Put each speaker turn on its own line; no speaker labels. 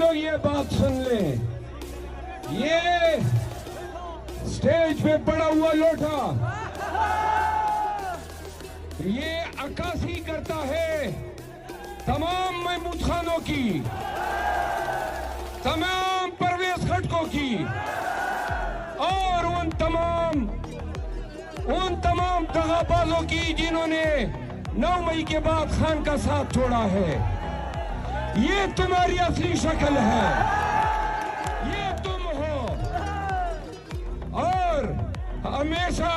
लोग ये बात सुन लें, ये स्टेज पे पड़ा हुआ लोटा ये अक्कासी करता है तमाम महमूद खानों की, तमाम परवेज खटकों की और उन तमाम दगाबाजों की जिन्होंने 9 मई के बाद खान का साथ छोड़ा है। ये तुम्हारी असली शक्ल है, ये तुम हो और हमेशा